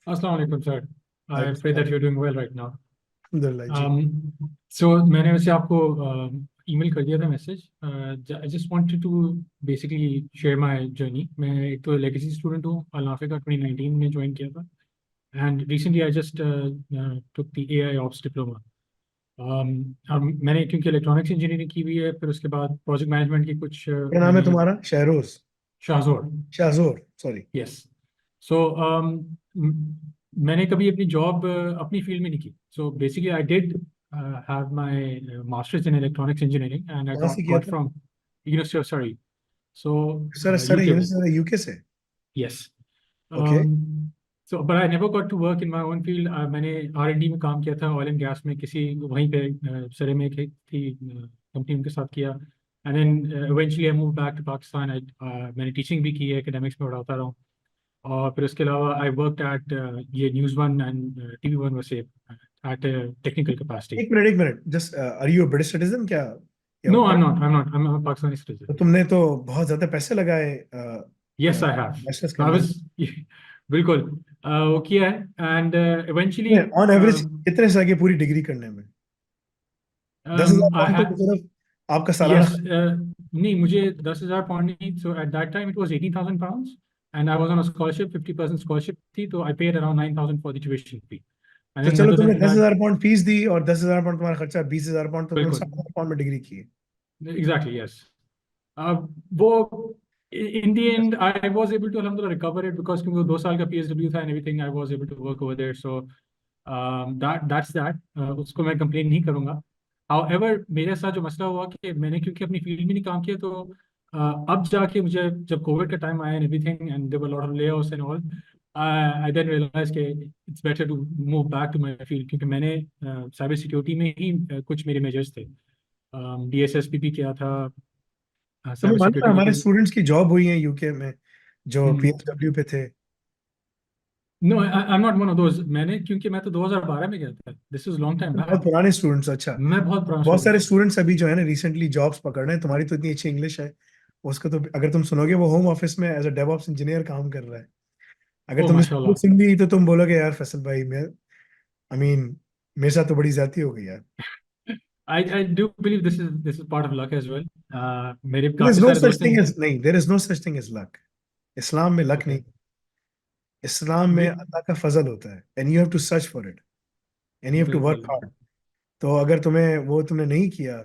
Assalamu alaikum, sir. I pray that अल्हम्दुलिल्लाह you're doing well right now. Ji. So मैंने वैसे आपको email कर दिया था message. I just wanted to basically share my journey. मैं एक तो लेगेसी स्टूडेंट हूँ. अल-नाफे का 2019 में ज्वाइन किया था. And recently I just took the AI Ops diploma. मैंने क्योंकि इलेक्ट्रॉनिक्स इंजीनियरिंग की हुई है, फिर उसके बाद प्रोजेक्ट मैनेजमेंट की कुछ क्या नाम है मैंने तुम्हारा? Shahroz? Shahzor. Shahzor, sorry. Yes. So मैंने कभी अपनी जॉब अपनी फील्ड में नहीं की. So basically I did have my masters in electronics engineering and I कहाँ से किया गॉट था? From university of Surrey. So sir sir UK में. यूके से? Yes. Okay. So but I never got to work in my own field. मैंने R&D में काम किया था, ऑयल एंड गैस में, किसी वहीं पे सरे में एक थी कंपनी, उनके साथ किया. And then eventually I move back to Pakistan. मैंने टीचिंग भी की है, एकेडमिक्स में पढ़ाता रहा. और फिर उसके अलावा आई वर्क एट ये न्यूज़ वन एंड TV1 वैसे एट टेक्निकल कैपेसिटी. एक minute, just are you British citizen क्या? No, I am not Pakistani तो सिटीजन. तुमने तो बहुत ज्यादा पैसे लगाए यस आई हैव. मास्टर्स आई करने में। वाज बिल्कुल वो किया है. एंड इवेंचुअली ऑन एवरेज कितने से आगे पूरी डिग्री करने में? 10,000 आई पाउंड तो हैव. सिर्फ आपका सालाना यस. नहीं, मुझे 10,000 पाउंड नहीं. So at that time it was 18,000 pounds and I was on a scholarship. 50% scholarship थी, तो I paid around 9,000 for the tuition fee. I तो थिंक चलो, अदर तुमने देन दस दैट. हजार पाउंड फीस दी और 10,000 पाउंड तुम्हारा खर्चा, 20,000 पाउंड, तो तुमने बिल्कुल. 60,000 पाउंड में डिग्री की है। एग्जैक्टली. यस. वो in the end I was able to alhamdulillah recover it because क्योंकि वो 2 साल का PSW था and everything. I was able to work over there. So that's that. उसको मैं कंप्लेन नहीं करूंगा. However, मेरे साथ जो मसला हुआ कि मैंने क्योंकि अपनी फील्ड में नहीं काम किया, तो अब जाके मुझे जब कोविड का टाइम आया and everything and there were a lot of layoffs and all, I then realized कि it's better to move back to my field, क्योंकि मैंने साइबर सिक्योरिटी में ही कुछ मेरे मेजर्स थे. DSSP किया था, तुम्हें साइबर मालूम है सिक्योरिटी हमारे की. स्टूडेंट्स की जॉब हुई है यूके में जो PSW पे थे? No, I am not one of those. मैंने क्योंकि मैं तो 2012 में गया था. दिस इज लॉन्ग टाइम बहुत बैक. पुराने स्टूडेंट्स, अच्छा। मैं बहुत पुराना बहुत स्टूडेंट सारे हूँ. स्टूडेंट्स अभी जो है ना रिसेंटली जॉब्स पकड़ रहे हैं। तुम्हारी तो इतनी अच्छी इंग्लिश है, उसका तो अगर तुम सुनोगे वो होम ऑफिस में एज अ डेवऑप्स इंजीनियर काम कर रहा है। अगर ओह तुमने माशाल्लाह. सुन ली तो तुम बोलोगे यार फैसल भाई, मैं आई मीन मेरे साथ तो बड़ी ज्यादती हो गई यार। I do believe this is part of luck as well. मेरे देयर इज काफी नो सारे सच दोस्त हैं. थिंग एज नहीं, there is no such thing as luck. Islam में लक ओके. नहीं, इस्लाम में अल्लाह का फजल होता है, and you have to search for it, and you have to work बिल्कुल. हार्ड। तो अगर तुम्हें वो तुमने नहीं किया,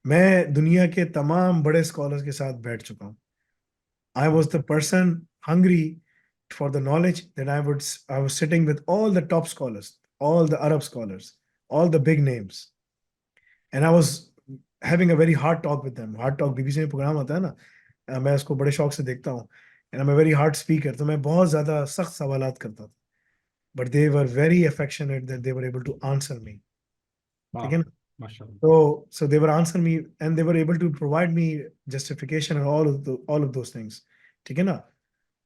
मैं दुनिया के तमाम बड़े स्कॉलर्स के साथ बैठ चुका हूँ। I was the person hungry for the knowledge that I was sitting with all the top scholars, all the Arab scholars, all the big names, and I was having a very hard talk with them. Hard talk BBC में programme आता है ना, मैं उसको बड़े शौक से देखता हूँ, and I'm a very hard speaker, तो मैं बहुत ज़्यादा सख्त सवालात करता था, but they were very affectionate that they were able to answer me. ठीक है वाह ना? माशाल्लाह. So they were answering me and they were able to provide me justification and all of those things. ठीक है ना?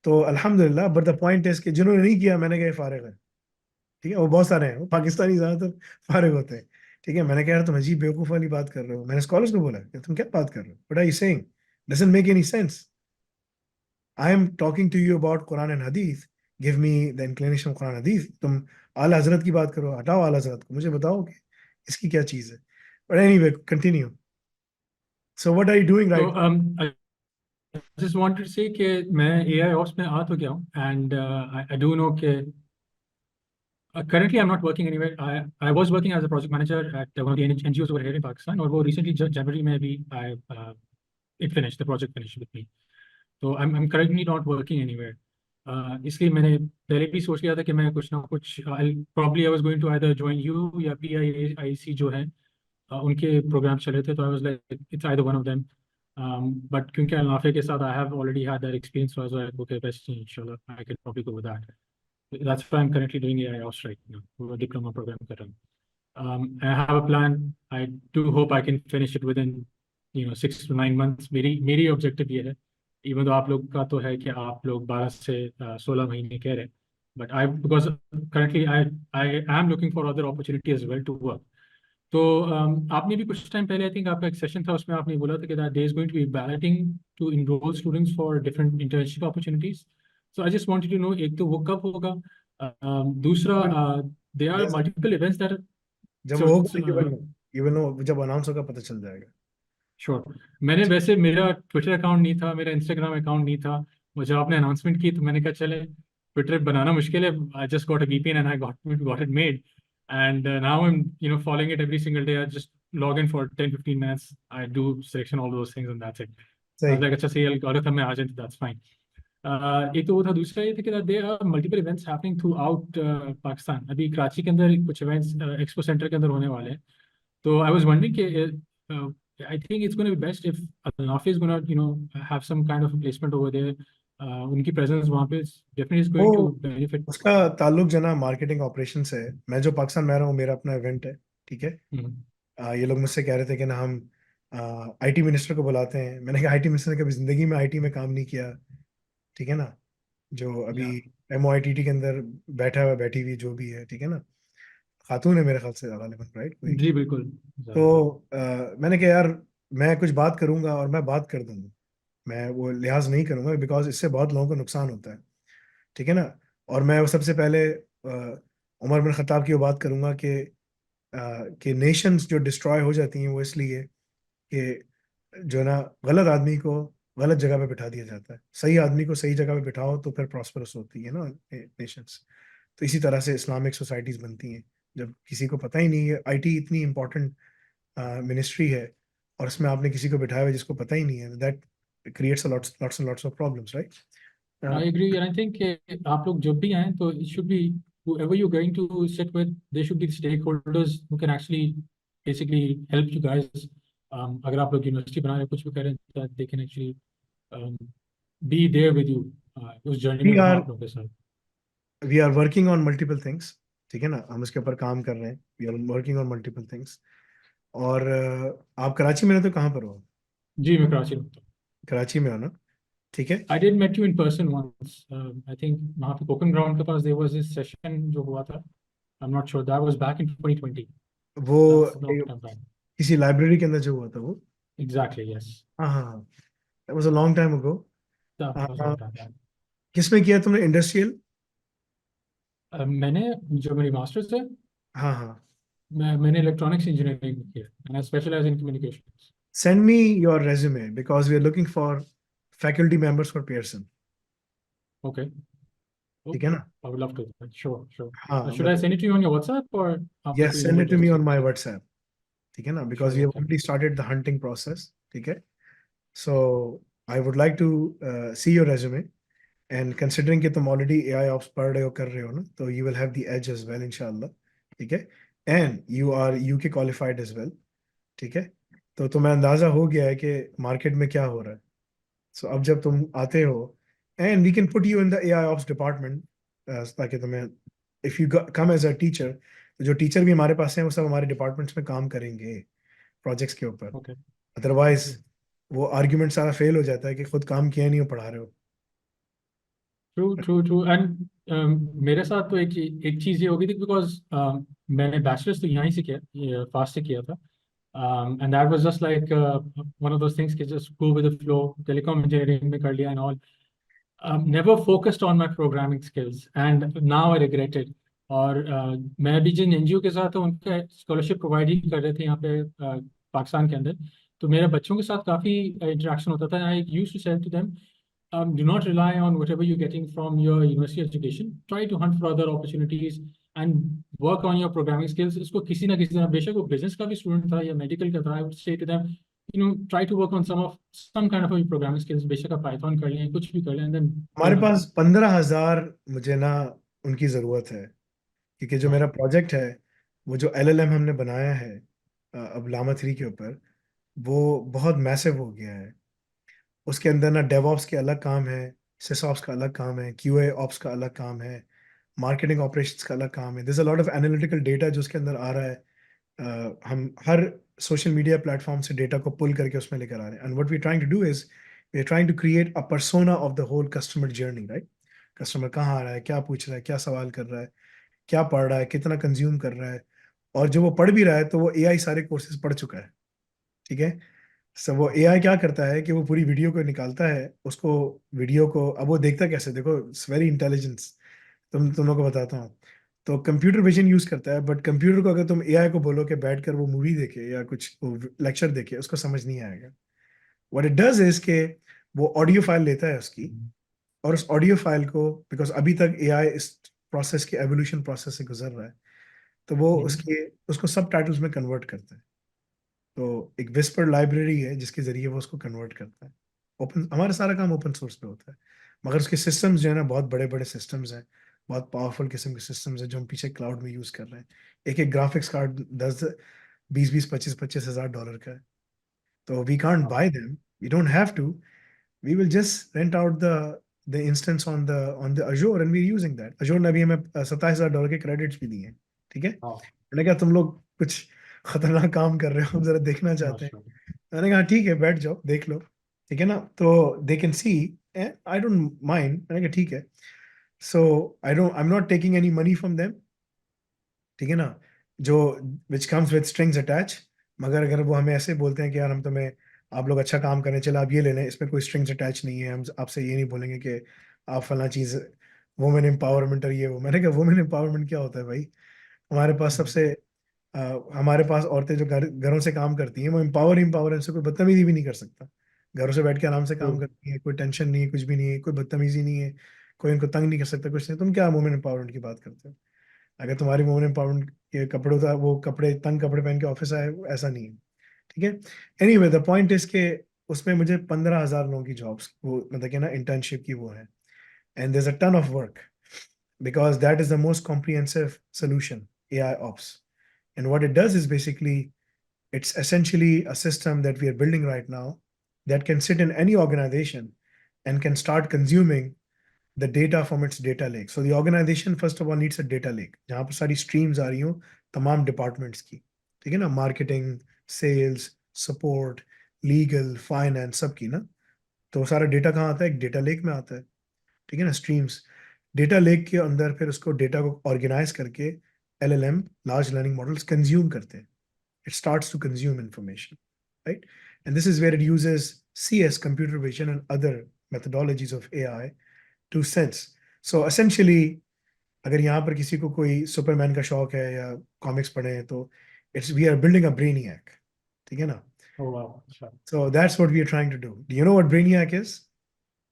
तो अल्हम्दुलिल्लाह, बट द पॉइंट इज कि जिन्होंने नहीं किया, मैंने कहा फारिग है। ठीक है, वो बहुत सारे हैं, वो पाकिस्तानी ज्यादातर फारिग होते हैं। ठीक है, मैंने कहा यार तुम अजीब बेवकूफ़ वाली बात कर रहे हो। मैंने स्कॉलर्स को बोला कि तुम क्या बात कर रहे हो, what are you saying, doesn't make any sense. I'm talking to you about Quran and Hadith, give me the inclination of Quran Hadith. तुम आला हजरत की बात करो, हटाओ आला हजरत को, मुझे बताओ कि इसकी क्या चीज़ है। But anyway, continue. So what are you doing तो right? I just wanted to say कि मैं AI ऑप्स में आ तो गया हूँ. एंड आई डू नो कि currently I'm not working anywhere. I was working as a project manager at one of the NGOs over here in Pakistan, और वो recently January में भी it finished, the project finished with me. So I'm currently not working anywhere. इसलिए मैंने पहले भी सोच लिया था कि मैं कुछ ना कुछ probably I was going to either join you या PIIC जो है उनके प्रोग्राम चले थे, तो I was like it's either one of them. But क्योंकि अल-नाफे के साथ I have already had that experience, so I was like okay, best inshallah I can probably go with that. That's why I'm currently doing AI ops right now, वो diploma program कर रहा हूँ. I have a plan. I do hope I can finish it within 6 to 9 months. मेरी objective ये है. Even though आप लोग का तो है कि आप लोग 12 से 16 महीने कह रहे हैं, but because currently I am looking for other opportunity as well to work. तो आपने भी कुछ टाइम पहले आई थिंक आपका एक सेशन था, उसमें आपने बोला था कि there is going to be balloting to enrol students for different internship opportunities. So I just wanted to know, एक तो वो कब होगा, दूसरा there are multiple events that जब वो होगा you will know, जब अनाउंस होगा पता चल जाएगा। श्योर। मैंने वैसे मेरा ट्विटर अकाउंट नहीं था, मेरा इंस्टाग्राम अकाउंट नहीं था, मुझे आपने अनाउंसमेंट की तो मैंने कहा चले ट्विटर बनाना मुश्किल है, I just got a VPN and I got it made and now I am following it every single day. I just log in for 10-15 minutes, I do selection all those things and that's it. I सही। was like अच्छा सही algorithm में आ जाए तो that's fine. एक तो वो था, दूसरा ये था कि there are multiple events happening throughout Pakistan. अभी कराची के अंदर कुछ इवेंट्स एक्सपो सेंटर के अंदर होने वाले हैं, तो आई वाज वंडरिंग कि I think it's gonna be best if Al-Nafi is gonna have some kind of a placement over there. उनकी प्रेजेंस वहाँ पे definitely is वो going to benefit. उसका ताल्लुक जो ना मार्केटिंग ऑपरेशन से है। मैं जो पाकिस्तान में रहा हूँ, मेरा अपना इवेंट है, ठीक है। ये लोग मुझसे कह रहे थे कि ना हम आईटी मिनिस्टर को बुलाते हैं। मैंने कहा आईटी मिनिस्टर ने कभी जिंदगी में आईटी में काम नहीं किया, ठीक है ना। जो अभी Yeah. MOITT के अंदर बैठा हुआ बैठी हुई जो भी है, ठीक है ना, खातून है मेरे ख्याल से गालिबन, राइट कोई। जी बिल्कुल। तो मैंने कहा यार मैं कुछ बात करूंगा और मैं बात कर दूंगा, मैं वो लिहाज नहीं करूंगा बिकॉज इससे बहुत लोगों को नुकसान होता है, ठीक है ना। और मैं वो सबसे पहले उमर बिन खत्ताब की वो बात करूंगा कि नेशंस जो डिस्ट्रॉय हो जाती हैं वो इसलिए कि जो ना गलत आदमी को गलत जगह पे बिठा दिया जाता है, सही आदमी को सही जगह पे बिठाओ तो फिर प्रॉस्परस होती है ना नेशंस। तो इसी तरह से इस्लामिक सोसाइटीज बनती हैं, जब किसी को पता ही नहीं है आईटी इतनी इंपॉर्टेंट मिनिस्ट्री है और इसमें आपने किसी को बिठाया हुआ जिसको पता ही नहीं है, that creates lots lots and lots of problems, right. I agree and I think आप लोग जब भी आए तो it should be whoever you're going to sit with, they should be the stakeholders who can actually basically help you guys. अगर आप लोग university बना रहे हैं, कुछ भी करें, that they can actually um, be there with you उस जर्नी में वी रहना आर आप लोगों के साथ। We are working on multiple things, ठीक है ना, हम इसके ऊपर काम कर रहे हैं, we are working on multiple things. और आप कराची में रहते हो, कहाँ पर हो? जी मैं कराची में हूँ। कराची में हो ना, ठीक है। I did met you in person once. I think वहाँ पे कोकन ग्राउंड के पास there was this session जो हुआ था. I'm not sure. That was back in 2020. वो That's a long time back. किसी लाइब्रेरी के अंदर जो हुआ था वो, Exactly, yes. हाँ हाँ हाँ, that was a long time ago। That was a long time back. किसमें किया तुमने, इंडस्ट्रियल? मैंने जो मेरी मास्टर्स है, हाँ हाँ। मैंने इलेक्ट्रॉनिक्स इंजीनियरिंग में किया and I specialize in communications. Send me your resume because we are looking for faculty members for Pearson, Okay. ठीक है Okay. ना। I would love to. Sure, sure. हाँ Should I send it to you on your WhatsApp or आपको yes, कोई send email it to me address? on my WhatsApp, ठीक है ना, because Sure, we have okay. already started the hunting process, ठीक है। So I would like to see your resume, and considering कि तुम already AI ops पढ़ रहे हो कर रहे हो ना, तो you will have the edge as well इंशाल्लाह, ठीक है। and you are UK qualified as well, ठीक है। तो तुम्हें अंदाजा हो गया है कि मार्केट में क्या हो रहा है। सो अब जब तुम आते हो, and we can put you in the AI ops department, ताकि तुम्हें if you come as a teacher, तो जो टीचर भी हमारे पास हैं वो सब हमारे डिपार्टमेंट्स में काम करेंगे प्रोजेक्ट्स के ऊपर। Okay. अदरवाइज वो आर्ग्यूमेंट सारा फेल हो जाता है कि खुद काम किया नहीं हो, पढ़ा रहे हो। ट्रू ट्रू ट्रू एंड मेरे साथ तो एक चीज़ ये हो गई थी बिकॉज मैंने बैचलर्स तो यहाँ ही से किया, फास्ट से किया था, and that was just like one of those things कि just go with the flow, telecom engineering में कर लिया and all, never focused on my programming skills and now I regret it. और मैं भी जिन एनजीओ के साथ हूँ उनका स्कॉलरशिप प्रोवाइड ही कर रहे थे यहाँ पे पाकिस्तान के अंदर, तो मेरे बच्चों के साथ काफ़ी इंटरेक्शन होता था। I used to said to them, do not rely on whatever you're getting from your university education. Try to hunt for other opportunities and work on your programming skills. इसको किसी ना किसी तरह, बेशक वो बिजनेस का भी स्टूडेंट था या मेडिकल का था, I would say to them, try to work on some kind of a programming skills. बेशक आप पाइथन कर लें, कुछ भी कर लें, and then हमारे पास 15,000 मुझे ना उनकी ज़रूरत है, क्योंकि जो मेरा प्रोजेक्ट है, वो जो LLM हमने बनाया है अब लामा 3 के ऊपर, वो बहुत मैसिव हो गया है। उसके अंदर ना डेवऑप्स के अलग काम है, सिसऑप्स का अलग काम है, QA ऑप्स का अलग काम है, मार्केटिंग ऑपरेशंस का अलग काम है। There is a lot of analytical data जो उसके अंदर आ रहा है। हम हर सोशल मीडिया प्लेटफॉर्म से डेटा को पुल करके उसमें लेकर आ रहे हैं, and what we trying to do is we are trying to create a persona of the whole customer journey, right. Customer कहाँ आ रहा है, क्या पूछ रहा है, क्या सवाल कर रहा है, क्या पढ़ रहा है, कितना कंज्यूम कर रहा है, और जो वो पढ़ भी रहा है तो वो AI सारे कोर्सेज पढ़ चुका है, ठीक है। सब वो AI क्या करता है कि वो पूरी वीडियो को निकालता है, उसको वीडियो को अब वो देखता कैसे, देखो इट्स वेरी इंटेलिजेंस। तुम लोग को बताता हूँ। तो कंप्यूटर विजन यूज करता है, बट कंप्यूटर को अगर तुम एआई को बोलो कि बैठकर वो मूवी देखे या कुछ लेक्चर देखे, उसको समझ नहीं आएगा। व्हाट इट डज इज के वो ऑडियो फाइल लेता है उसकी, और उस ऑडियो फाइल को, बिकॉज अभी तक एआई इस प्रोसेस के एवोल्यूशन प्रोसेस से गुजर रहा है, तो वो उसको सब टाइटल्स में कन्वर्ट करता है। तो एक विस्पर लाइब्रेरी है जिसके जरिए वो उसको कन्वर्ट करता है। ओपन, हमारा सारा काम ओपन सोर्स पे होता है, मगर उसके सिस्टम्स जो है ना, बहुत बड़े बड़े सिस्टम्स हैं, बहुत पावरफुल किस्म के सिस्टम्स हैं जो हम पीछे क्लाउड में यूज कर रहे हैं। एक एक ग्राफिक्स कार्ड 10 20 20 25 $25,000 का है। तो we can't buy them, we don't have to, we will just rent out the instance on the Azure and we're using that. Azure ने अभी हमें $27,000 के क्रेडिट्स भी दिए हैं, ठीक है। मैंने कहा तुम लोग कुछ खतरनाक काम कर रहे हो, हम जरा देखना चाहते हैं। मैंने कहा ठीक है, बैठ जाओ देख लो, ठीक है ना। तो they can see, I don't mind. मैंने कहा ठीक है। So I am not taking any money from them, ठीक है ना, जो which comes with strings attach. मगर अगर वो हमें ऐसे बोलते हैं कि यार हम तुम्हें, आप लोग अच्छा काम करने, चलो आप ये ले लें, इसमें कोई स्ट्रिंग्स अटैच नहीं है, हम आपसे ये नहीं बोलेंगे कि आप फला चीज़ वुमेन एम्पावरमेंट और ये वो। मैंने कहा वुमेन एम्पावरमेंट क्या होता है भाई? हमारे पास सबसे हमारे पास औरतें जो घरों से काम करती हैं, वो एम्पावर इनसे कोई बदतमीजी भी नहीं कर सकता। घरों से बैठ के आराम से काम करती है, कोई टेंशन नहीं है, कुछ भी नहीं है, कोई बदतमीजी नहीं है, कोई इनको तंग नहीं कर सकता, कुछ नहीं। तुम क्या वुमेन एम्पावरमेंट की बात करते हो? अगर तुम्हारी वुमेन एम्पावरमेंट के कपड़े था, वो कपड़े तंग कपड़े पहन के ऑफिस आए, ऐसा नहीं है, ठीक है। एनीवे द पॉइंट इज के उसमें मुझे 15,000 लोगों की जॉब्स, वो मतलब कि ना इंटर्नशिप की वो है, and there is a ton of work because that is the most comprehensive solution, AI ops. And what it does is basically, it's essentially a system that we are building right now that can sit in any organization and can start consuming the data from its data lake. So the organization first of all needs a data lake जहाँ पर सारी streams आ रही हो तमाम departments की, ठीक है ना, marketing, sales, support, legal, finance, सब की ना। तो सारा डेटा कहाँ आता है? एक डेटा लेक में आता है, ठीक है ना, स्ट्रीम्स। डेटा लेक के अंदर फिर उसको डेटा को ऑर्गेनाइज करके LLM, large learning models consume करते हैं। It starts to consume information, right? And this is where it uses CS, computer vision and other methodologies of AI to sense. So essentially, अगर यहाँ पर किसी को कोई सुपरमैन का शौक है या कॉमिक्स पढ़े हैं, तो it's we are building a Brainiac, ठीक है ना। Oh wow, sure. So that's what we are trying to do. Do you know what Brainiac is?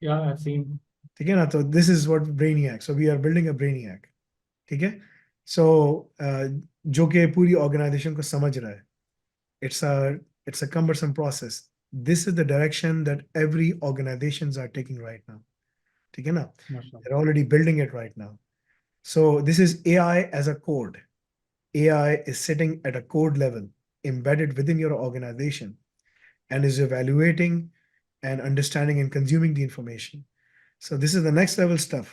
Yeah, I've seen. ठीक है ना, तो this is what Brainiac, so we are building a Brainiac, ठीक है। सो जो कि पूरी ऑर्गेनाइजेशन को समझ रहा है। It's a cumbersome process. This is the direction that every organizations are taking right now, ठीक है ना। They're already building it right now. So this is AI as a code. AI is sitting at a code level embedded within your organization and is evaluating and understanding and consuming the information. So this is the next level stuff.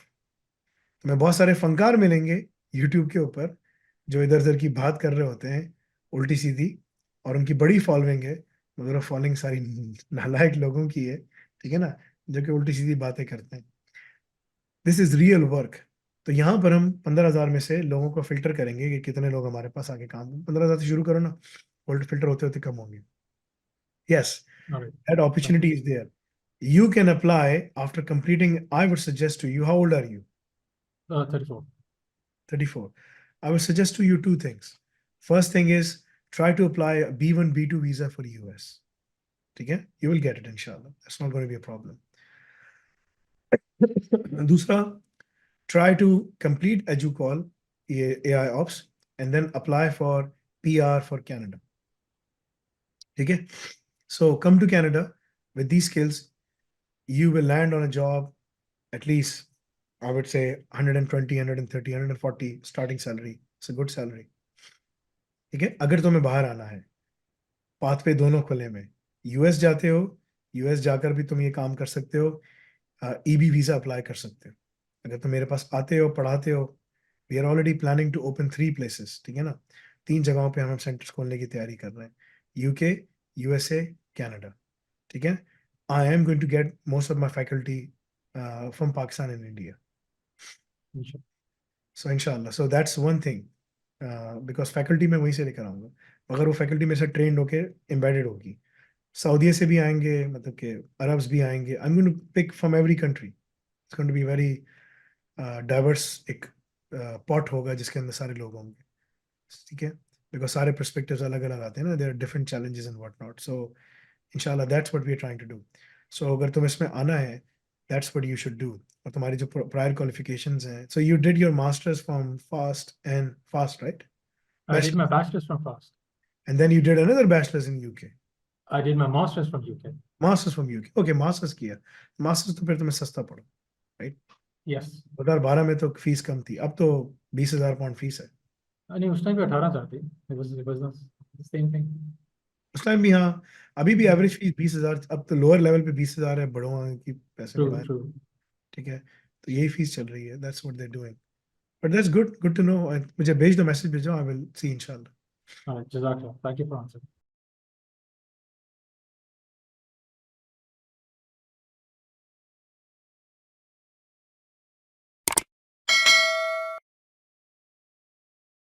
तुम्हें बहुत सारे फनकार मिलेंगे YouTube के ऊपर जो इधर उधर की बात कर रहे होते हैं उल्टी सीधी, और उनकी बड़ी फॉलोइंग है, मगर वो फॉलोइंग सारी नालायक लोगों की है, ठीक है ना, जो कि उल्टी सीधी बातें करते हैं। This is real work. तो यहाँ पर हम 15,000 में से लोगों को फिल्टर करेंगे कि कितने लोग हमारे पास आके काम, 15,000 से शुरू करो ना, फिल्टर होते होते कम होंगे। Yes, that opportunity is there. You can apply after completing. I would suggest to you, how old are you? 34. 34. I would suggest to you two things. First thing is try to apply a B1, B2 visa for US. Okay? You will get it, inshallah. That's not going to be a problem. Dusra, try to complete EduCall, AI Ops, and then apply for PR for Canada. Okay? So come to Canada with these skills. You will land on a job at least, I would say 120, 130, 140 starting salary. It's a good salary. ठीक है, अगर तुम्हें बाहर आना है, path पे दोनों खुले में। US जाते हो, US जाकर भी तुम ये काम कर सकते हो, EB वीजा अप्लाई कर सकते हो। अगर तुम मेरे पास आते हो, पढ़ाते हो, we are already planning to open 3 places, ठीक है ना, 3 जगहों पे हम सेंटर्स खोलने की तैयारी कर रहे हैं, UK, USA, कैनेडा, ठीक है। I am going to get most of my faculty from Pakistan and India, so इंशाल्लाह। So that's one thing, because faculty मैं वहीं से लेकर आऊँगा, मगर वो फैकल्टी मेरे से ट्रेंड होके एम्बेडेड होगी। सऊदीया से भी आएंगे, मतलब कि अरब्स भी आएंगे। I M going to pick from every country. It's going to be very diverse एक पॉट होगा जिसके अंदर सारे लोग होंगे, ठीक है, बिकॉज सारे पर्सपेक्टिव्स अलग अलग आते हैं ना, there are different challenges and what not, so इंशाल्लाह that's what we are trying to do. So अगर तुम इसमें आना है, that's what you should do. और तुम्हारी जो प्रायर क्वालिफिकेशंस हैं, so you did your masters from FAST right, I did my bachelor's from FAST. and then you did another bachelor's in UK, I did my master's from UK. Masters from UK, okay masters किया, masters तो फिर तुम्हें सस्ता पड़ा, right? Yes. 2012 में तो fees कम थी, अब तो 20,000 पाउंड फीस है। नहीं, उस टाइम पे 18,000 थी। It was the same thing. उस टाइम भी, हाँ, अभी भी एवरेज फीस 20,000, अब तो लोअर लेवल पे 20,000 है, बड़ों की पैसे True, बढ़ाए, true. ठीक है, तो यही फीस चल रही है, that's what they are doing, but that's good to know. मुझे भेज दो, मैसेज भेजो, आई विल सी इंशाल्लाह। Jazakallah. Thank you for answering.